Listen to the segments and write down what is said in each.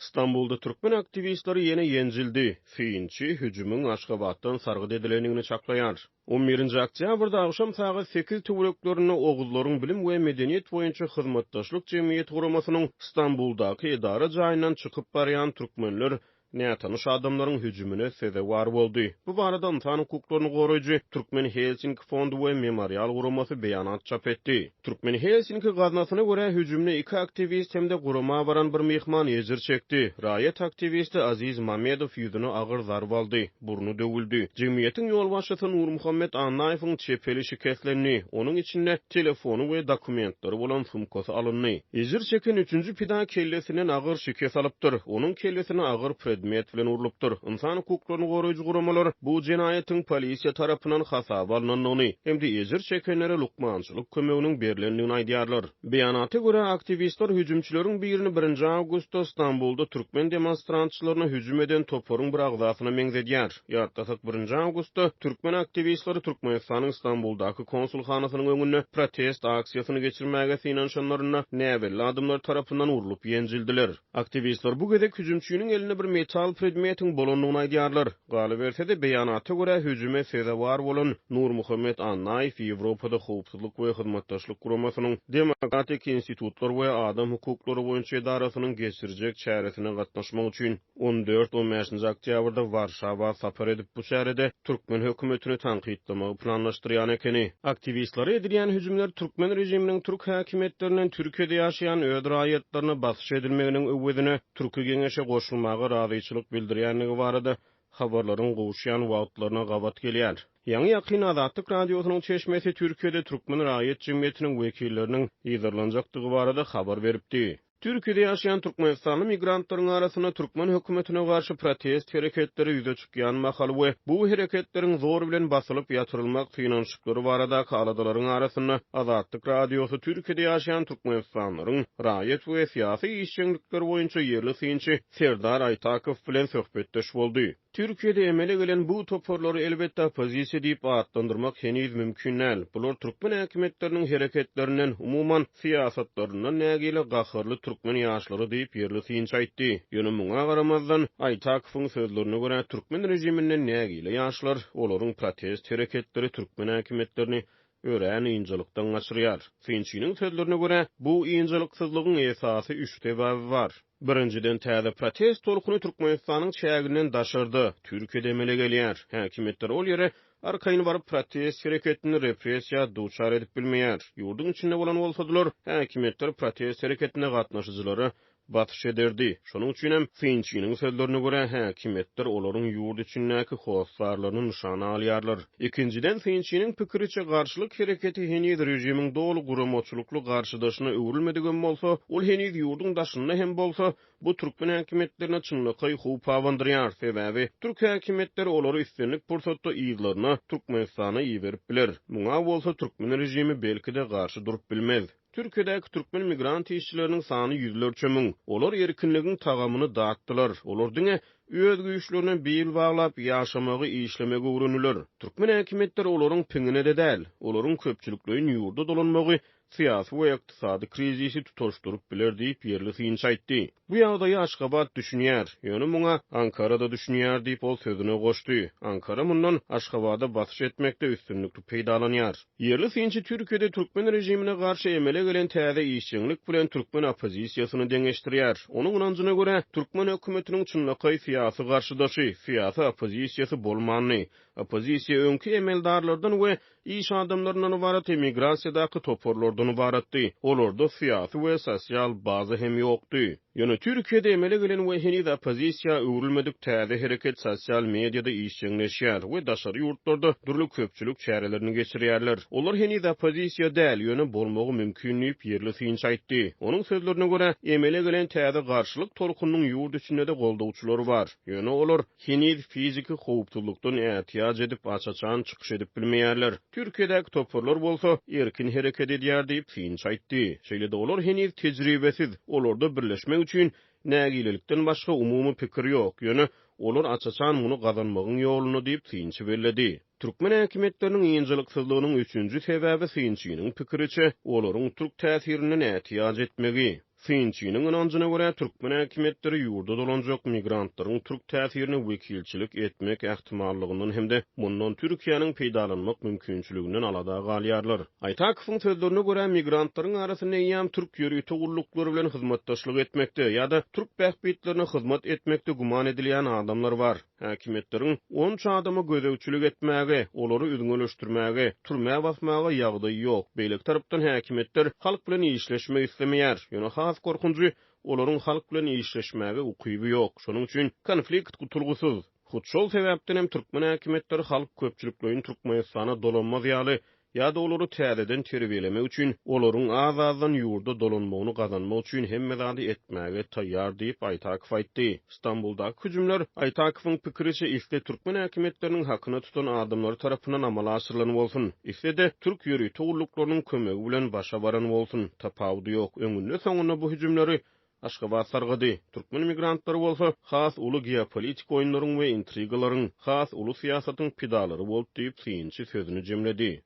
Stambulda türkmen aktiwistleri ýene ýenjildi. Synçy hüjümiň Aşgabatdan sargyt edilendigini çaklaýar. 11-nji oktýabrda agşam saat 8 töwereklerini Oğuzlaryň bilim we medeniýet boýunça hyzmatdaşlyk jemgyýeti guramasynyň Stambuldaky edara jaýyndan çykyp barýan türkmenler nätanış adamlaryň hüjümine sebäp boldy. Bu barada insan hukuklaryny goraýjy Türkmen Helsinki fondu we memorial guramasy beýanat çap etdi. Türkmen Helsinki gaznasyna görä hüjümne iki aktivist hemde gurama baran bir mehman ýezir çekdi. Raýat aktivisti Aziz Mamedow ýüzüne agyr zarb aldy, burnu döwüldi. Jemgyýetiň ýolbaşçysy Nur Muhammed Anaýewiň çepeli şikayetlerini, onuň içinde telefonu we dokumentlary bolan sumkasy alındy. Ýezir çeken 3-nji pida kellesinden agyr şikayet alypdyr. Onuň kellesine agyr predmet bilen urulypdyr. İnsan hukuklaryny goraýjy guramalar bu jenaýetin polisiýa tarapyndan hasaba alynandygyny hemde ýezir çekenlere lukmançylyk kömeginiň berilendigini aýdýarlar. Beýanata görä aktivistler hüjümçileriň birini 1 awgustda Stambulda türkmen demonstrantçylaryna hüjüm eden toporyň bir agzasyna meňzedýär. Ýatdasyk 1 awgustda türkmen aktivistleri Türkmenistanyň Stambuldaky konsulhanasynyň öňünde protest aksiýasyny geçirmäge synanşanlaryna näbelli adamlar tarapyndan urulyp ýenjildiler. Aktivistler bu gedek hüjümçiniň eline bir metal predmetiň bolandygyny aýdýarlar. Galy berse de beýanata görä hüjüme sebäp bolan Nur Muhammed Anaýew Ýewropada howpsuzlyk we hyzmatdaşlyk guramasynyň Demokratik institutlar we adam hukuklary boýunça edarasynyň geçirjek çäresine gatnaşmak üçin 14-15 oktýabrda Warşawa sapar edip bu şäherde türkmen hökümetini tanqidlamagy planlaşdyrýan ekeni. Aktivistler edilen hüjümler türkmen rejiminiň türk häkimetlerinden Türkiýede ýaşaýan öz raýatlaryna basyş edilmeginiň öwedine Türkiýe geňeşe goşulmagy razyçylyk bildirýänligi barada habarlaryň gowuşýan wagtlaryna gabat gelýär. Ýa-ni ýakyn Azatlyk radiosynyň çeşmesi Türkiýede türkmen raýat jemgyýetiniň wekilleriniň ýygyrlanjakdygy barada habar beripdi. Türkiýede ýaşaýan türkmenistanyň migrantlaryň arasyna türkmen hökümetine garşy protest hereketleri ýüze çykýan mahal we bu hereketleriň zor bilen basylyp ýatyrylmak synanşyklary baradaky aladalaryň arasyna Azatlyk radiosy Türkiýede ýaşaýan türkmenistanlaryň raýat we syýasy işçilikleri boýunça ýerli synçy Serdar Aytakow bilen söhbetdeş boldy. Türkiýede emele gelen bu toporlary elbetde opozisiýa diýip adlandyrmak heniz mümkin näl. Bular türkmen häkimetläriniň hereketlerinden umuman syýasatlaryna nägile gahyrly türkmen ýaşlary diýip ýerli synçy aýtdy. Ýöne muňa garamazdan Aytakowyň sözlerine görä türkmen rejiminden nägile ýaşlar olaryň protest hereketleri türkmen häkimetlerini örän ýynjylykdan gaçyrýar. Synçynyň sözlerine görä bu ýynjylyksyzlygyň esasy 3 sebäbi bar. Birinciden täze protest tolkuny Türkmenistanyň çäginden daşyrdy. Türkiýede emele gelýär. Häkimetler ol ýere arkaýyny baryp protest hereketini repressiýa duçar edip bilmeýär. Ýurdun içinde bolan bolsadylar, häkimetler protest hereketine gatnaşyjylary batyş ederdi. Şonuň üçin hem synçynyň sözlerine görä häkimetler olaryň ýurt içindäki howpsuzlyklaryny nişana alýarlar. Ikinciden synçynyň pikiriçe garşylyk hereketi heniz rejimiň dolu guramaçylykly garşydaşyna öwrülmedigen bolsa, ol heniz ýurdun daşynda hem bolsa, bu türkmen häkimetlerine çynlyky howp awandyrýar. Sebäbi türk häkimetleri olary üstünlik pursatda ýyllaryna Türkmenistana ýerip biler. Muňa bolsa türkmen rejimi belki de garşy durup bilmez. Türkiýedäki türkmen migrant işçileriniň sany ýüzlerçe müň. Olar erkinligiň tagamyny dağıtdylar. Olar diňe öz güýçlerine beýil baglap ýaşamagy işlemegi uğrunýlar. Türkmen häkimetleri olaryň piňine de däl. Olaryň köpçülikligiň ýurda dolanmagy syýasy we ykdysady krizisi tutuşdurup biler diýip ýerli synçy aýtdy. Bu ýagdaýy Aşgabat düşünýär. Ýöne muňa Ankarada düşünýär diýip ol sözüne goşdy. Ankara mundan Aşgabada basyş etmekde üstünlükli peýdalanýar. Ýerli synçy Türkiýede türkmen rejimine garşy emele gelen täze işçilik bilen türkmen opozisiýasyny deňeşdirýär. Onuň inancına görä türkmen hökümetiniň çynlyky syýasy garşydaşy, syýasy opozisiýasy bolmany, opozisiýa öňki emeldarlardan we iş adamlaryndan ibarat emigrasiýadaky toporlardan ibaratdy. Olarda syýasy we sosial baza hem ýokdy. Ýöne Türkiýede emele gelen we heniz opozisiýa öwrülmedik täze hereket sosial mediada işçileşýär we daşary ýurtlarda durly köpçülik çärelerini geçirýärler. Olar heniz opozisiýa däl, ýöne bolmagy mümkin diýip ýerli synçy aýtdy. Onuň sözlerine görä emele gelen täze garşylyk tolkunyň ýurt içinde de goldawçylary bar. Ýöne olar heniz fiziki howpsuzlykdan ähtiýaç edip açaçan çykyş edip bilmeýärler. Türkiýedäki toporlar bolsa erkin hereket edýär diýip synçy aýtdy. Şeýle de olar heniz tejribesiz, olarda birleşmek üçin nägilelikden başga umumy pikir ýok. Ýöne olar açaçan muny gazanmagyň ýoluny diýip synçy bellädi. Türkmen häkimetleriniň ýynjylyksyzlygynyň 3-nji sebäbi synçynyň pikiriçe olaryň türk täsirinden ähtiýaç etmegi. Synçynyň ynanjyna görä türkmen häkimetleri ýurda dolanjak migrantlaryň türk täsirini wekilçilik etmek ähtimallygynyň hemde mundan Türkiýanyň peýdalanmak mümkinçiliginden alada galýarlar. Aytakowyň sözlerine görä migrantlaryň arasynda ýam türk ýörüýti gullukları bilen hyzmatdaşlyk etmekde ýa-da türk bähbitlerine hyzmat etmekde guman edilýän adamlar bar. Häkimetleriň 10 adama gözegçilik etmäge, olary üdüňeleşdirmäge, türmäge basmaga ýagdaý ýok. Beýlik tarapdan häkimetler halk bilen işleşmek islemeýär. Ýöne has korkunçy olaryň halk bilen işleşmäge ukyby ýok. Şonuň üçin konflikt gutulgusuz. Şol sebäpden hem türkmen häkimetleri halk köpçülikligiň Türkmenistana dolanmaz ýaly ýa-da olary täzeden terbiyelemek üçin olaryň azazdan ýurda dolanmagyny gazanmak üçin hemme zady etmäge taýýar diýip Aytakow aýtdy. Stambulda hüjümler Aytakowyň pikiriçe isle türkmen häkimetleriniň hakyna tutan adamlar tarapyndan amala aşyrylany bolsun. Isle türk ýörüýti gulluklarının kömegi bilen başa baran bolsun. Tapawdy ýok. Öňünde soňuna bu hüjümleri Aşgabat sargydy. Türkmen migrantlary bolsa has uly geopolitik oýunlaryň we intrigalaryň, has uly siýasatyň pidalary bolup diýip synçy sözüni jemledi.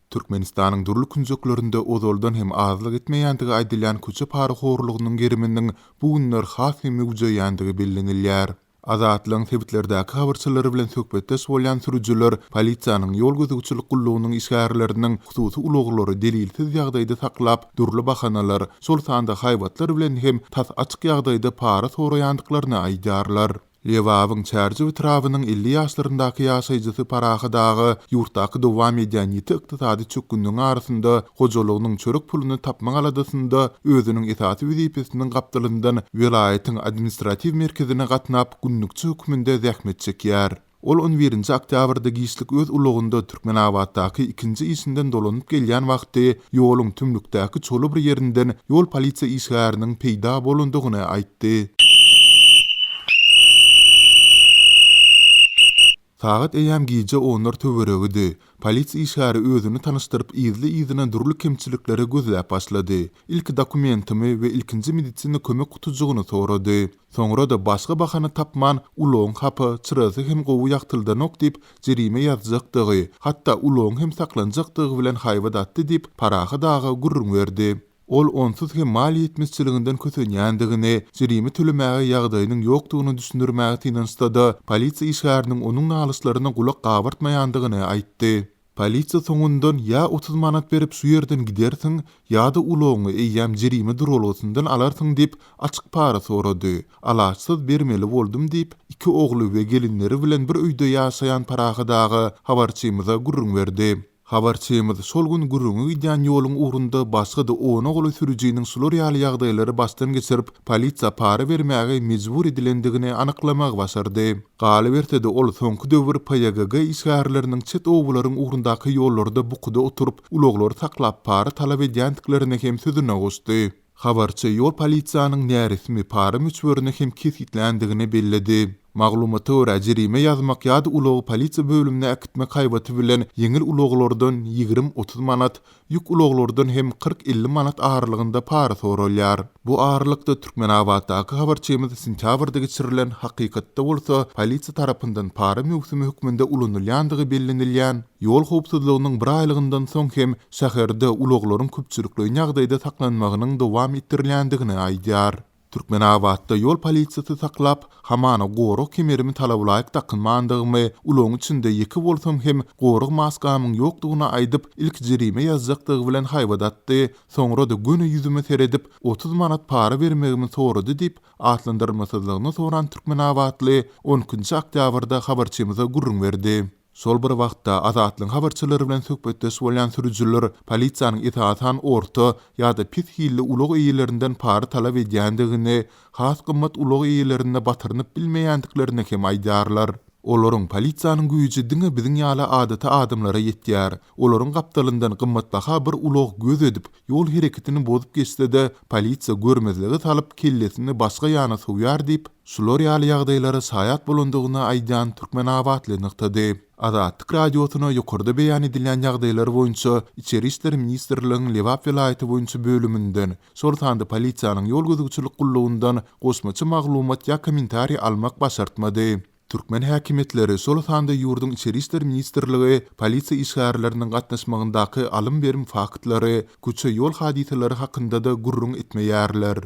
Türkmenistanyň durly künjeklerinde ozoldan hem azlyk etmeýändigi aýdylýan köçe pary horlugynyň geriminden bu günler has hem müjdeýändigi bellenilýär. Azatlyň sebäplerdäki habarçylary bilen söhbetde bolýan sürüjiler polisiýanyň ýol gözegçilik gullugynyň işgärleriniň hususy ulaglary delilsiz ýagdaýda saklap durly bahanalar, şol sanda haýwatlar bilen hem tas açyk ýagdaýda para soraýandyklaryny aýdarlar. Lebapda PÝGG trawynyň 50 ýaşlaryndaky ýaşaýjysy Parahydagy ýurtdaky dowam edýän ýeti ykdysady çökündüň arasynda hojalygynyň çörek puluny tapmak aladysynda özüniň esasy wezipesiniň gapdylyndan welaýatyň administrativ merkezine gatnap günnükçi hökmünde zähmet çekýär. Ol 11-nji oktýabrda giýişlik öz ulugynda Türkmenabatdaky ikinji işinden dolanyp gelýän wagty ýoluň tümlükdäki çolu bir ýerinden ýol polisiýa işgäriniň peýda bolandygyny aýtdy. Sagat eýam giýje onlar töweregidi. Polisiýa işgäri özüni tanystyryp izli-izine durly kemçilikleri gözläp başlady. İlk dokumentimi we ilkinji medisina kömek gutujugyny sorady. Soňra da başga bahana tapman uloň hapy, çyrasy hem gowy ýaktyldan ok diýip jerime ýazjakdygy, hatda uloň hem saklanjakdygy bilen haýwadatdy diýip Parahydagy gurrun berdi. Ol onsuz hem mali etmezçiliginden kösenýändigini, jerime tölemäge ýagdaýynyň ýokdugyny düşündirmäge tinenstada polisiýa işgäriniň onuň nalyslaryna gulak gabartmaýandygyny aýtdy. Polisiýa soňundan ýa 30 manat berip şu ýerden gidersiň, ýa-da uloňy eýýäm jerime duralgasyndan alarsyň diýip açyk para sorady. Alaçsyz bermeli boldum diýip iki ogly we gelinleri bilen bir öýde ýaşaýan Parahydagy habarçymyza gurrun berdi. Habarçymyz şol gün gurruňy gidýän ýoluň ugrunda başga da 10 ogly sürüjiniň soralýar ýagdaýlary başdan geçirip polisiýa para bermäge mejbur edilendigini anyklamak başardy. Galy berse de ol soňky döwür PYGG işgärleriniň çet owlaryň ugrundaky ýollarda bukuda oturup ulaglary saklap para talap edýändiklerini hem sözüne goşdy. Habarçy ýol polisiýanyň näresmi para müçberini hem kesitlendigini belledi. Maglumaty görä jerime ýazmak ýa-da ulagy polisiýa bölümine akitmek haýbaty bilen ýeňil ulaglardan 20-30 manat, ýük ulaglardan hem 40-50 manat ağırlygynda para soralýar. Bu ağırlykda Türkmenabatdaky habarçymyz sentýabrda geçirilen hakykatda bolsa polisiýa tarapyndan para möhsümi hökmünde ulanylýandygy bellenilýän. Ýol howpsuzlygynyň bir aýlygyndan soň hem şäherde ulaglaryň köpçülikli ýagdaýda saklanmagynyň dowam etdirilýändigini aýdýar. Türkmenabatda ýol polisiýasy saklap, hamana goruk kemerimi talablaýyk takynmandygymy, ulagyň içinde ýeki bolsam hem goruk maskamyň ýokdugyna aýdyp ilk jerime ýazjakdygy bilen haýwadatdy. Soňra da göni ýüzüme seredip 30 manat para bermegimi sorady diýip atlandyrmasyzlygyny soran Türkmenabatly 10-njy oktýabrda habarçymyza gurrun berdi. Şol bir wagtda Azatlyň habarçylary bilen söhbetde bolýan sürüjiler polisiýanyň itaatan orta ýa-da pis hilli ulag eýelerinden para talap edýändigini, has gymmat ulag eýelerine batyrynyp bilmeýändiklerini hem aýdarlar. Olaryň polisiýanyň güýji diňe biziň ýaly adata adamlara ýetýär. Olaryň gapdalyndan gymmatbaha bir ulag göz edip ýol hereketini bozup geçse-de polisiýa görmezligi salyp kellesini başga ýana suwýar diýip şular ýaly ýagdaýlary saýat bolandygyny aýdan Türkmenabatly nyktady. Azatlyk radiosyna ýokarda beýan edilen ýagdaýlar boýunça İçeri işleri ministrliginiň Lebapda vilayaty boýunça bölümünden şol sanda polisiýanyň ýol gözegçilik gullugyndan goşmaçy maglumat ýa kommentari almak başartmady. Türkmen häkimetleri şol sanda ýurdun içeri işler ministrligi polisiýa işgärleriniň gatnaşmagyndaky alym berim faktlary, köçe ýol hadiseleri hakynda da gurrun etmeýärler.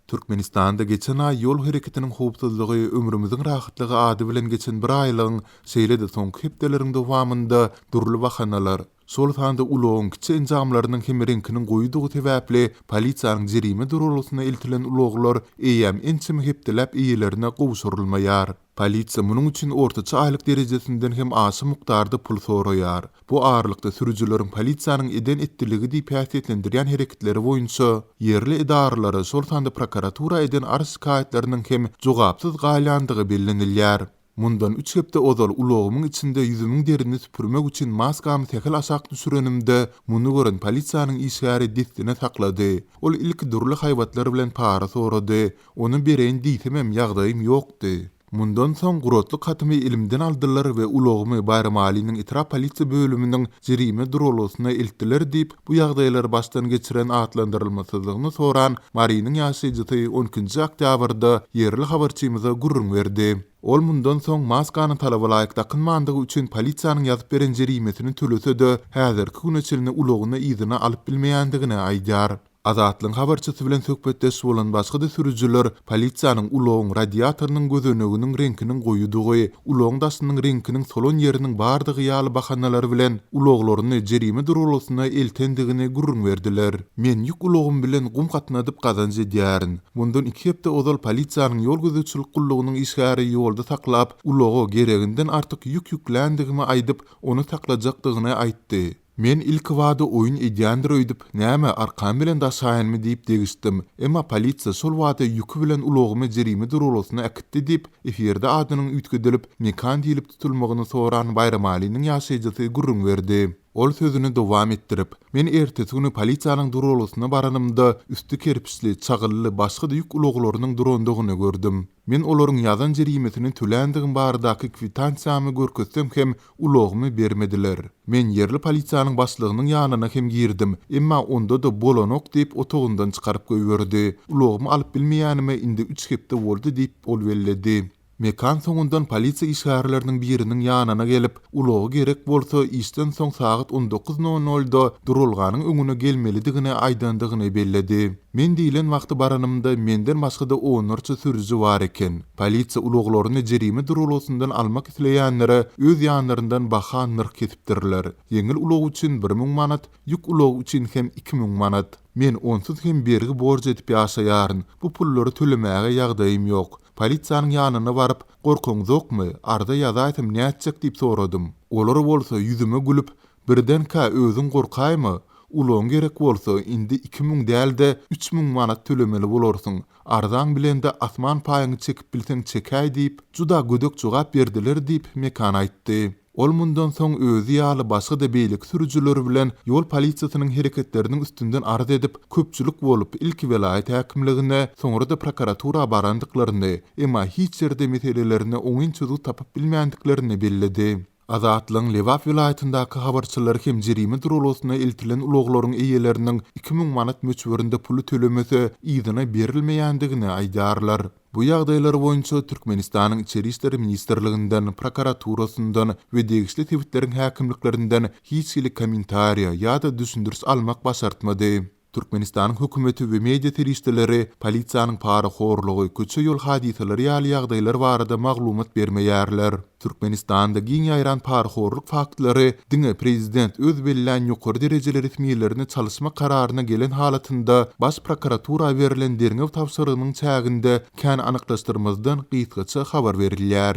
Türkmenistanda geçen ay ýol hereketiniň howpsuzlygy, ömrümiziň rahatlygy ady bilen geçen bir aýlygyň şeýle-de soňky hepdeleriň dowamynda durly bahanalar, şol sanda ulagyň kiçi enjamlarynyň hemerinkiniň goýdugy sebäpli polisiýanyň jerime durulasyna eltilen ulaglar eýem ençimi hepdelap eýelerine gowşurulmaýar. Polisiýa munyň üçin ortaça aýlyk derejesinden hem aşy mukdarda pul soraýar. Bu ağırlykda sürüjileriň polisiýanyň eden etdirligi diýip häsiýetlendirýän hereketleri boýunça yerli idaralary şol sanda prokuratura eden arş şikaýetleriniň hem jogapsyz galýandygy bellenilýär. Mundan 3 hepde ozal ulagymyň içinde ýüzümiň derini süpürmek üçin maskamy tekil aşak düşürenimde muny gören polisiýanyň işgäri destine saklady. Ol ilk durly haýwatlar bilen para sorady. Onu bereň diýsemem ýagdaýym ýokdy. Mundan soň gurotly hatymy ilimden aldylar we ulagmy Bayram Aliýnyň itiraf polisiýa bölüminiň jerime durulasyna eltdiler diýip bu ýagdaýlar başdan geçiren atlandyrylmasyzlygyny soran Marynyň ýaşaýjy 12-nji oktýabrda yerli habarçymyza gurrun berdi. Ol mundan soň maskany talaba laýyk dakynmandygy üçin polisiýanyň ýazyp beren jerimesini tölese-de häzirki güneçilini ulagyna ýygyna alyp bilmeýändigine aýdýar. Azatlyk habarçysy bilen söhbetdeş bolan başga da sürüjiler polisiýanyň ulagyň radiatorynyň gözöneginiň reňkiniň goýudygy, ulagyň daşynyň reňkiniň solon ýeriniň bardygy ýaly bahanalary bilen ulaglaryny jerime durulasyna eltendigini gurrun berdiler. Men ýük ulagym bilen gum gatnadyp gazanç edýärin. Mundan 2 hepde ozal polisiýanyň ýol gözüçilik gullugynyň işgäri ýolda saklap, ulagy gereginden artyk ýük ýüklendigimi aýdyp, onu saklajakdygyny aýtdy. Men ilk wada oyun edýändir öýdüp, näme arkam bilen daşaýanmy diýip degişdim. Emma polisiýa şol wada ýükü bilen ulagymy jerime durulasyna akitdi diýip, eferde adynyň üýtgedilip, mekan diýilip tutulmagyny soran Bayram Aliýnyň ýaşaýjy gurrun berdi. Ol sözüni dowam etdirip, men ertesi güni polisiýanyň durulasyna baranymda üstü kerpiçli, çagylly başga da ýük ulaglarynyň durandygyny gördüm. Men olaryň ýazan jerimesini töländigim bardaky kwitansiýamy görkezsem hem ulagymy bermediler. Men yerli polisiýanyň başlygynyň ýanyna hem girdim, emma onda da bolanok diýip otogyndan çykaryp goýberdi. Ulagymy alyp bilmeýänime indi 3 hepde boldy diýip ol belledi. Mekan soňundan polisiýa işgärleriniň biriniň ýanyna gelip, ulagy gerek bolsa işden soň saat 19:00-da durulganyň öňüne gelmelidigine aýdandygyny belledi. Men diýilen wagty baranymda menden başga da 10 sürüji bar eken. Polisiýa ulaglaryny jerime durulasyndan almak isleýänlere öz ýanlaryndan baha nyrk kesipdirler. Ýeňil ulag üçin 1000 manat, ýük ulag üçin hem 2000 manat. Men onsuz hem bergi borç edip ýaşaýaryn. Bu pullary tölemäge ýagdaýym ýok. Polisiýanyň ýanyna baryp, "Gorkaňyz ýokmy? Arda ýazaýtym näçek?" diýip soradym. Olar bolsa ýüzüme gülüp, "Birden ka özüň gorkaýmy? Ulagyň gerek bolsa indi 2000 däl-de 3000 manat tölemeli bolarsyň. Ardan bilen de asman paýyny çekip bilseň çekäý" diýip juda gödök jogap berdiler diýip mekan aýtdy. Ol mundan soň özü ýaly başga da beýlik sürüjileri bilen ýol polisiýasynyň hereketleriniň üstünden arz edip köpçülik bolup ilk welaýat häkimligine, soňra da prokuratura barandyklaryny, emma hiç ýerde meselelerini oňyn çözüp tapyp bilmeýändiklerini belledi. Azatlyň Lebapda welaýatyndaky habarçylar hem jerime durulasyna eltilen ulaglaryň eýeleriniň 2000 manat möçberinde pulu tölemese ýygyna berilmeýändigini aýdarlar. Bu ýagdaýlar boýunça Türkmenistanyň içeri işleri ministrliginden, prokuraturasyndan we degişli tebitleriň häkimliklerinden hiç bir kommentariýa ýa-da düşündürs almak başartmady. Türkmenistanyň hökümeti we media terişdeleri polisiýanyň para horlugy, köçe ýol hadiseleri ýaly ýagdaýlar barada maglumat bermeýärler. Türkmenistanda giň ýaýran para horluk faktlary diňe prezident öz belläň ýokary derejeli resmiýetlerini çalışma kararyna gelen halatynda baş prokuratura berilen derňew tapşyrygynyň çäginde kän anyklaşdyrmazdan gysgaça habar berilýär.